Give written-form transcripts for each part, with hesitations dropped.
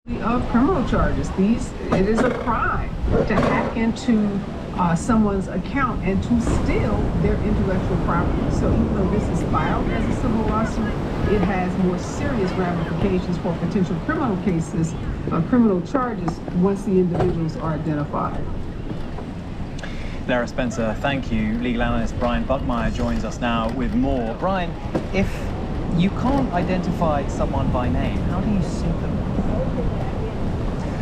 Of criminal charges. It is a crime to hack into someone's account and to steal their intellectual property. So even though this is filed as a civil lawsuit, it has more serious ramifications for potential criminal cases, criminal charges, once the individuals are identified. Lara Spencer, thank you. Legal analyst Brian Buckmeyer joins us now with more. Brian, if you can't identify someone by name, how do you sue them?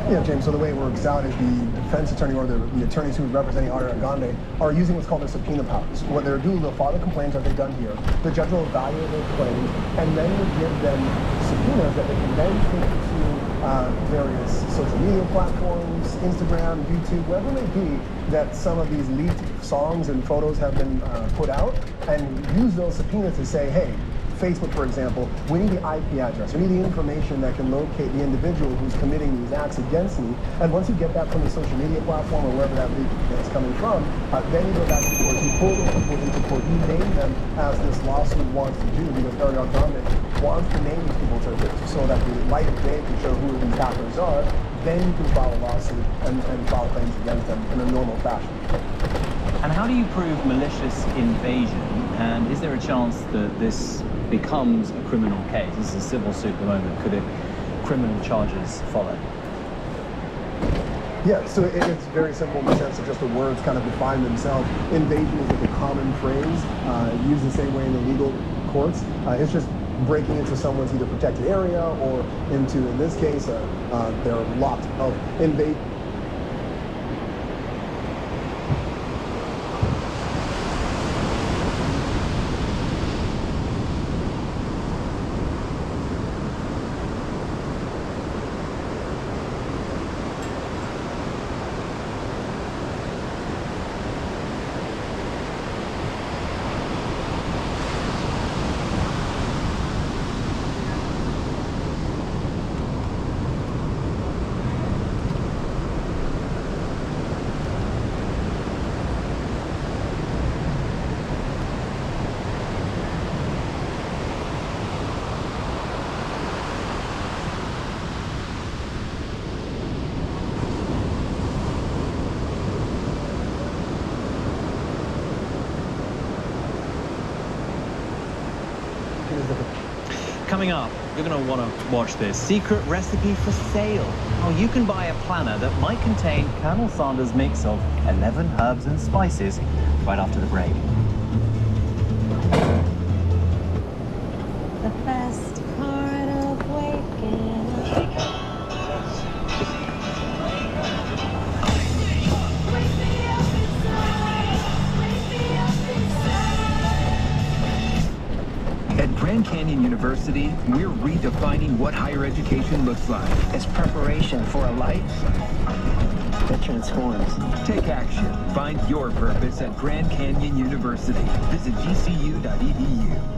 Yeah, James, so the way it works out is the defense attorney or the attorneys who are representing Ariana Grande are using what's called their subpoena powers. What they're doing, they'll file the complaints that they've done here. The judge will evaluate their claims and then will give them subpoenas that they can then take to various social media platforms, Instagram, YouTube, wherever it may be, that some of these leaked songs and photos have been put out, and use those subpoenas to say, hey, Facebook, for example, we need the IP address. We need the information that can locate the individual who's committing these acts against me. And once you get that from the social media platform or wherever that leak is coming from, then you go back to court. You pull those people into court. You name them as this lawsuit wants to do, because Ariana Grande wants to name these people so that the light of day can show who these hackers are. Then you can file a lawsuit and file claims against them in a normal fashion. And how do you prove malicious invasion? And is there a chance that this becomes a criminal case? This is a civil suit at the moment. Could criminal charges follow? Yeah, so it's very simple in the sense that just the words kind of define themselves. Invasion is like a common phrase, used the same way in the legal courts. It's just breaking into someone's either protected area or into, in this case, their lot of invasion. Coming up, you're going to want to watch this. Secret recipe for sale. How you can buy a planner that might contain Colonel Sanders' mix of 11 herbs and spices right after the break. The best part of waking up. At Grand Canyon University, we're redefining what higher education looks like. It's preparation for a life that transforms. Take action. Find your purpose at Grand Canyon University. Visit gcu.edu.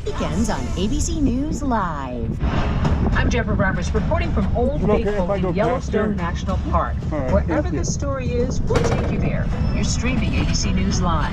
Weekends on ABC News Live. I'm Deborah Roberts reporting from Old Faithful in Yellowstone National Park. Wherever this story is, we'll take you there. You're streaming ABC News Live.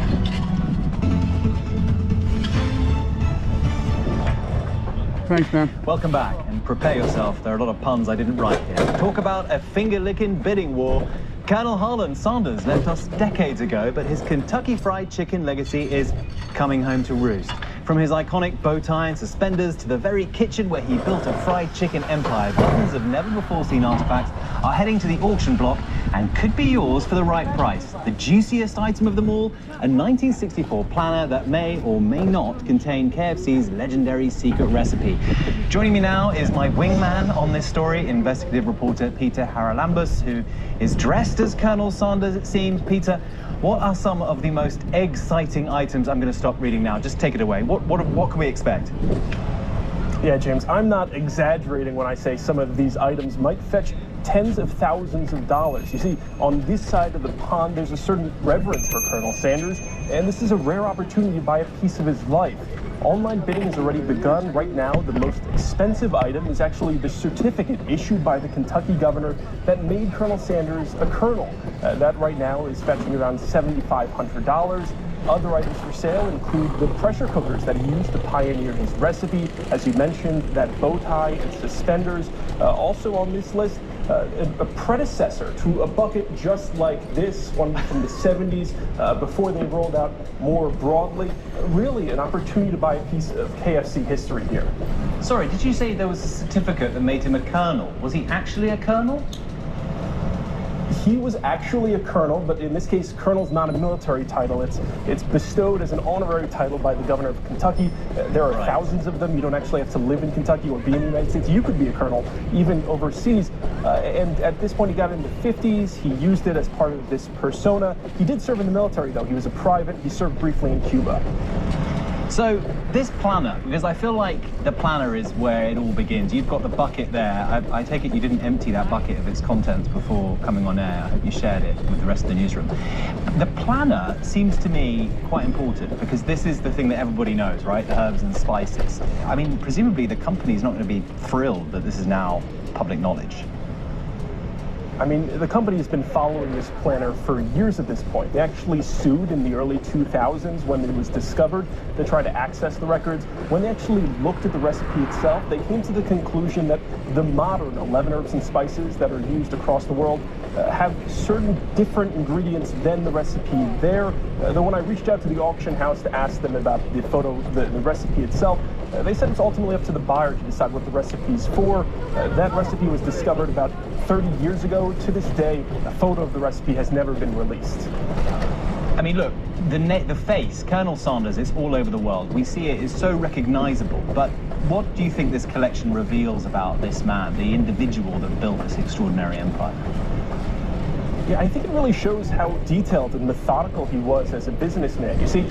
Thanks, man. Welcome back, and prepare yourself. There are a lot of puns I didn't write here. Talk about a finger-licking bidding war. Colonel Harlan Sanders left us decades ago, but his Kentucky Fried Chicken legacy is coming home to roost. From his iconic bow tie and suspenders to the very kitchen where he built a fried chicken empire, dozens of never-before-seen artifacts are heading to the auction block and could be yours for the right price. The juiciest item of them all, a 1964 planner that may or may not contain KFC's legendary secret recipe. Joining me now is my wingman on this story, investigative reporter Peter Haralambous, who is dressed as Colonel Sanders, it seems. Peter, what are some of the most exciting items? I'm going to stop reading now. Just take it away. What can we expect? Yeah, James, I'm not exaggerating when I say some of these items might fetch tens of thousands of dollars. You see, on this side of the pond, there's a certain reverence for Colonel Sanders, and this is a rare opportunity to buy a piece of his life. Online bidding has already begun. Right now, the most expensive item is actually the certificate issued by the Kentucky governor that made Colonel Sanders a colonel. That right now is fetching around $7,500. Other items for sale include the pressure cookers that he used to pioneer his recipe. As you mentioned, that bow tie and suspenders. Also on this list, a predecessor to a bucket just like this, one from the 70s, before they rolled out more broadly. Really an opportunity to buy a piece of KFC history here. Sorry, did you say there was a certificate that made him a colonel? Was he actually a colonel? He was actually a colonel, but in this case, colonel's not a military title. It's bestowed as an honorary title by the governor of Kentucky. There are thousands of them. You don't actually have to live in Kentucky or be in the United States. You could be a colonel, even overseas. And at this point, he got in the 50s. He used it as part of this persona. He did serve in the military, though. He was a private. He served briefly in Cuba. So this planner, because I feel like the planner is where it all begins. You've got the bucket there. I take it you didn't empty that bucket of its contents before coming on air. I hope you shared it with the rest of the newsroom. The planner seems to me quite important because this is the thing that everybody knows, right? The herbs and spices. I mean, presumably the company's not going to be thrilled that this is now public knowledge. I mean, the company has been following this planner for years at this point. They actually sued in the early 2000s when it was discovered to try to access the records. When they actually looked at the recipe itself, they came to the conclusion that the modern 11 herbs and spices that are used across the world have certain different ingredients than the recipe there. Though when I reached out to the auction house to ask them about the recipe itself, they said it's ultimately up to the buyer to decide what the recipe's for. That recipe was discovered about 30 years ago. To this day, a photo of the recipe has never been released. I mean, look, the face, Colonel Sanders, it's all over the world. We see it, it's so recognizable. But what do you think this collection reveals about this man, the individual that built this extraordinary empire? Yeah, I think it really shows how detailed and methodical he was as a businessman. You see,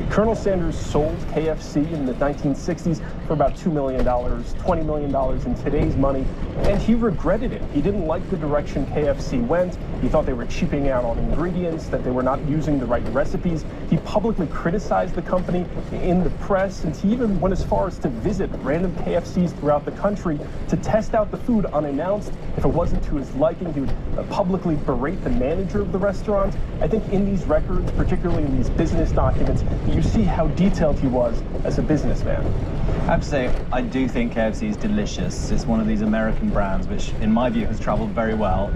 Colonel Sanders sold KFC in the 1960s for about $2 million, $20 million in today's money, and he regretted it. He didn't like the direction KFC went. He thought they were cheaping out on ingredients, that they were not using the right recipes. He publicly criticized the company in the press, and he even went as far as to visit random KFCs throughout the country to test out the food unannounced. If it wasn't to his liking, he would publicly berate the manager of the restaurant. I think in these records, particularly in these business documents, you see how detailed he was as a businessman. I have to say, I do think KFC is delicious. It's one of these American brands which, in my view, has traveled very well.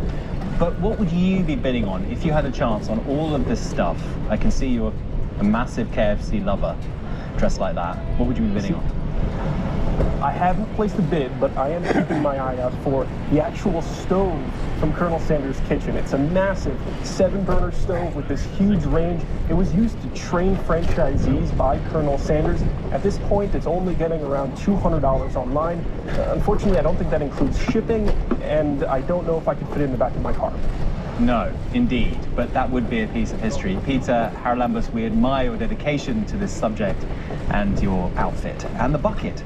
But what would you be bidding on if you had a chance on all of this stuff? I can see you're a massive KFC lover, dressed like that. What would you be bidding on? I haven't placed a bid, but I am keeping my eye out for the actual stove from Colonel Sanders' kitchen. It's a massive 7-burner stove with this huge range. It was used to train franchisees by Colonel Sanders. At this point, it's only getting around $200 online. Unfortunately, I don't think that includes shipping, and I don't know if I could fit it in the back of my car. No, indeed, but that would be a piece of history. Peter Haralambous, we admire your dedication to this subject and your outfit and the bucket.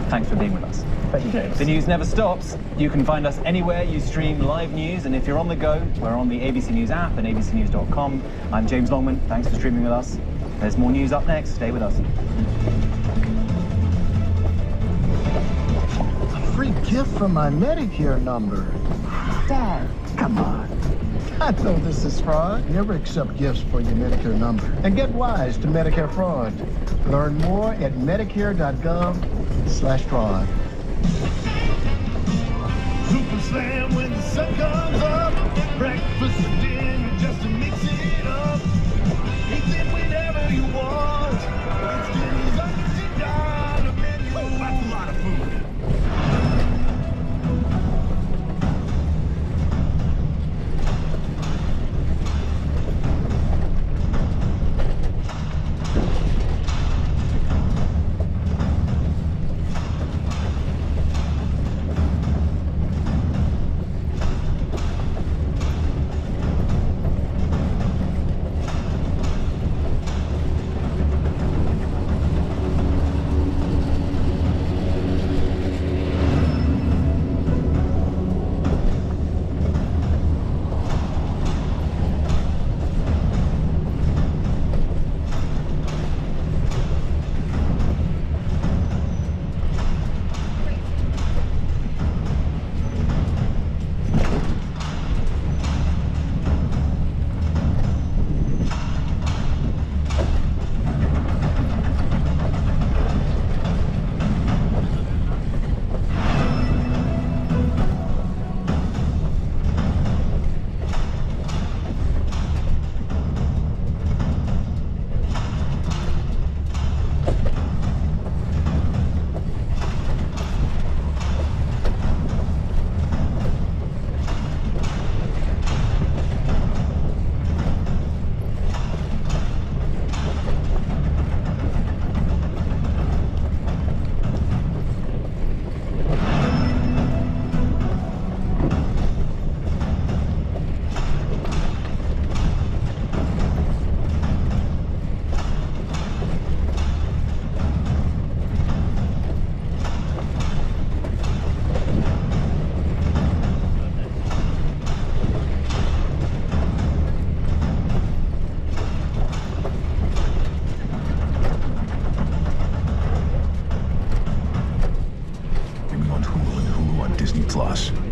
Thanks for being with us. Thank you, James. The news never stops. You can find us anywhere you stream live news, and if you're on the go, we're on the ABC News app and abcnews.com. I'm James Longman. Thanks for streaming with us. There's more news up next. Stay with us. Free gift for my Medicare number. Dad. Come on. I know this is fraud. Never accept gifts for your Medicare number. And get wise to Medicare fraud. Learn more at medicare.gov/fraud. Super Slam when the sun comes up. Breakfast or dinner just to mix it up. Eat it whenever you want. It's Denny's $100 menu. Oh, that's a lot of food.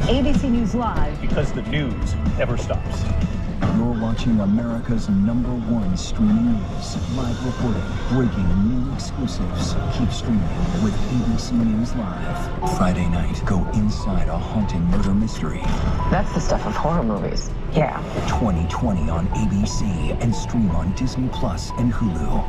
ABC News Live. Because the news never stops. You're watching America's #1 streaming news. Live reporting, breaking new exclusives. Keep streaming with ABC News Live. Friday night, go inside a haunting murder mystery. That's the stuff of horror movies. Yeah. 2020 on ABC and stream on Disney Plus and Hulu.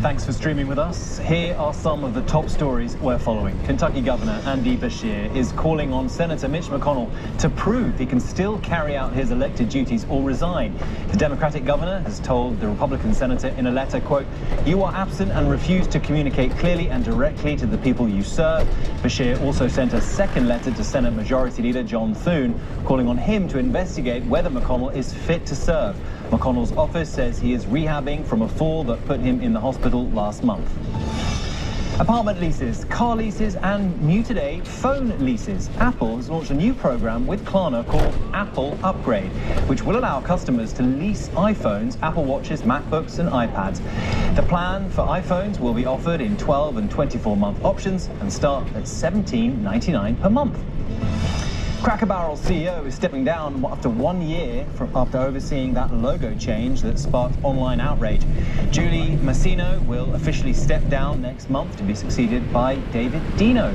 Thanks for streaming with us. Here are some of the top stories we're following. Kentucky Governor Andy Beshear is calling on Senator Mitch McConnell to prove he can still carry out his elected duties or resign. The Democratic governor has told the Republican senator in a letter, quote, "You are absent and refuse to communicate clearly and directly to the people you serve." Beshear also sent a second letter to Senate Majority Leader John Thune, calling on him to investigate whether McConnell is fit to serve. McConnell's office says he is rehabbing from a fall that put him in the hospital last month. Apartment leases, car leases, and new today, phone leases. Apple has launched a new program with Klarna called Apple Upgrade, which will allow customers to lease iPhones, Apple Watches, MacBooks, and iPads. The plan for iPhones will be offered in 12 and 24-month options and start at $17.99 per month. Cracker Barrel's CEO is stepping down after 1 year after overseeing that logo change that sparked online outrage. Julie Masino will officially step down next month to be succeeded by David Dino.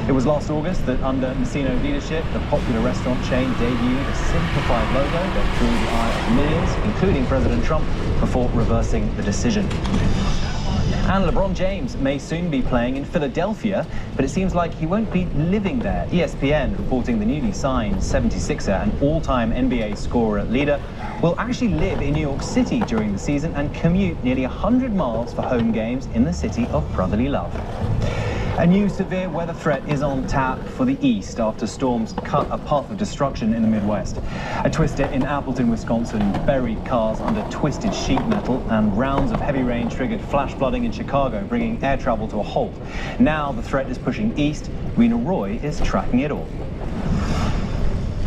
It was last August that under Masino's leadership, the popular restaurant chain debuted a simplified logo that drew the eye of millions, including President Trump, before reversing the decision. And LeBron James may soon be playing in Philadelphia, but it seems like he won't be living there. ESPN reporting the newly signed 76er and all-time NBA scorer leader will actually live in New York City during the season and commute nearly 100 miles for home games in the city of brotherly love. A new severe weather threat is on tap for the east after storms cut a path of destruction in the Midwest. A twister in Appleton, Wisconsin buried cars under twisted sheet metal, and rounds of heavy rain triggered flash flooding in Chicago, bringing air travel to a halt. Now the threat is pushing east. Rena Roy is tracking it all.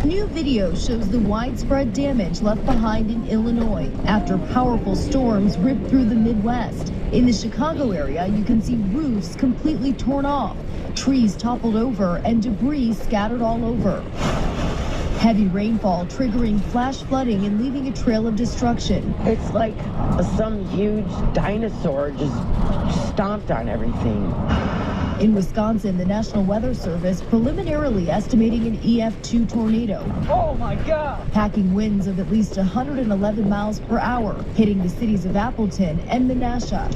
New video shows the widespread damage left behind in Illinois after powerful storms ripped through the Midwest. In the Chicago area, you can see roofs completely torn off, trees toppled over, and debris scattered all over. Heavy rainfall triggering flash flooding and leaving a trail of destruction. It's like some huge dinosaur just stomped on everything. In Wisconsin, the National Weather Service preliminarily estimating an EF2 tornado. Oh my God! Packing winds of at least 111 miles per hour, hitting the cities of Appleton and Menasha.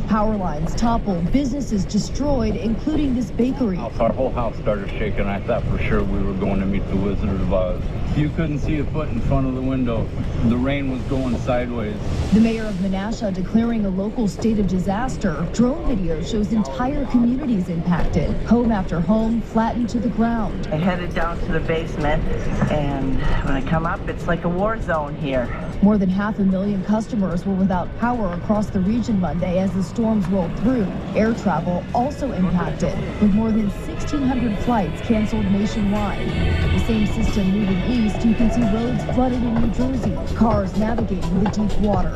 Power lines toppled, businesses destroyed, including this bakery. Our whole house started shaking. I thought for sure we were going to meet the Wizard of Oz. You couldn't see a foot in front of the window. The rain was going sideways. The mayor of Menasha declaring a local state of disaster. Drone video shows entire communities impacted. Home after home flattened to the ground. I headed down to the basement, and when I come up, it's like a war zone here. More than 500,000 customers were without power across the region Monday as the storms rolled through. Air travel also impacted, with more than 1,600 flights canceled nationwide. The same system moving east, you can see roads flooded in New Jersey, cars navigating the deep water.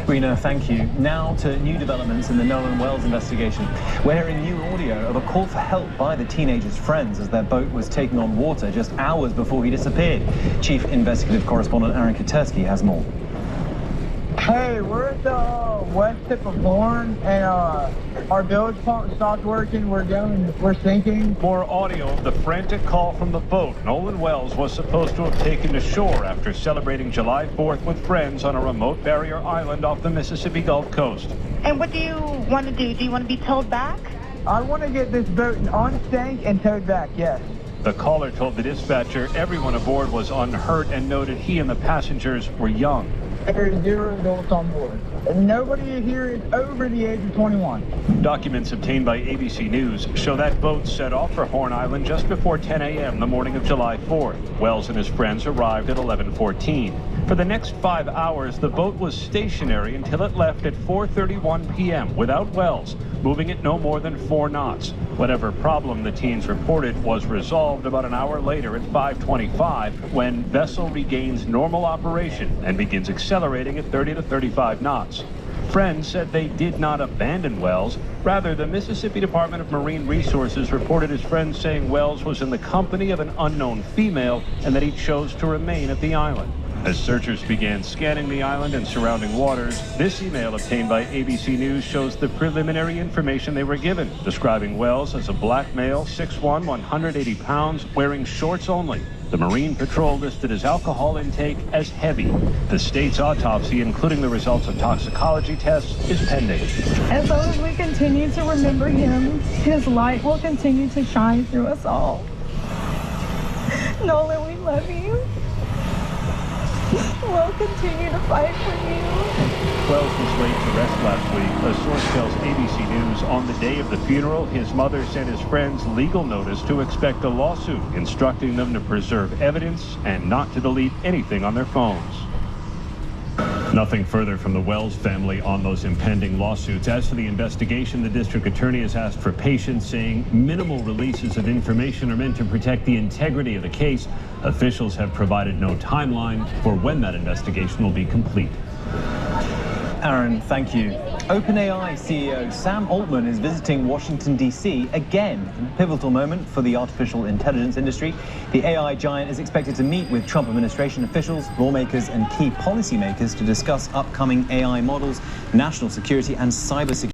Rena, thank you. Now to new developments in the Nolan Wells investigation. We're hearing new audio of a call for help by the teenager's friends as their boat was taking on water just hours before he disappeared. Chief Investigative Correspondent Aaron Katersky has more. Hey, we're at the west tip of Horn, and our bilge pump stopped working. We're sinking. More audio of the frantic call from the boat Nolan Wells was supposed to have taken to shore after celebrating July 4th with friends on a remote barrier island off the Mississippi Gulf Coast. And what do you want to do? Do you want to be towed back? I want to get this boat unstanked and towed back, yes. The caller told the dispatcher everyone aboard was unhurt and noted he and the passengers were young. There are 0 adults on board. Nobody here is over the age of 21. Documents obtained by ABC News show that boat set off for Horn Island just before 10 a.m. the morning of July 4th. Wells and his friends arrived at 11:14. For the next 5 hours, the boat was stationary until it left at 4:31 p.m. without Wells, moving at no more than 4 knots. Whatever problem the teens reported was resolved about an hour later at 5:25 when vessel regains normal operation and begins accelerating at 30 to 35 knots. Friends said they did not abandon Wells. Rather, the Mississippi Department of Marine Resources reported his friends saying Wells was in the company of an unknown female and that he chose to remain at the island. As searchers began scanning the island and surrounding waters, this email obtained by ABC News shows the preliminary information they were given, describing Wells as a black male, 6'1", 180 pounds, wearing shorts only. The Marine Patrol listed his alcohol intake as heavy. The state's autopsy, including the results of toxicology tests, is pending. As long as we continue to remember him, his light will continue to shine through us all. Nolan, we love you. We'll continue to fight for you. Wells was laid to rest last week. A source tells ABC News on the day of the funeral, his mother sent his friends legal notice to expect a lawsuit, instructing them to preserve evidence and not to delete anything on their phones. Nothing further from the Wells family on those impending lawsuits. As for the investigation, the district attorney has asked for patience, saying minimal releases of information are meant to protect the integrity of the case. Officials have provided no timeline for when that investigation will be complete. Aaron, thank you. OpenAI CEO Sam Altman is visiting Washington, D.C. again, a pivotal moment for the artificial intelligence industry. The AI giant is expected to meet with Trump administration officials, lawmakers, and key policymakers to discuss upcoming AI models, national security, and cybersecurity.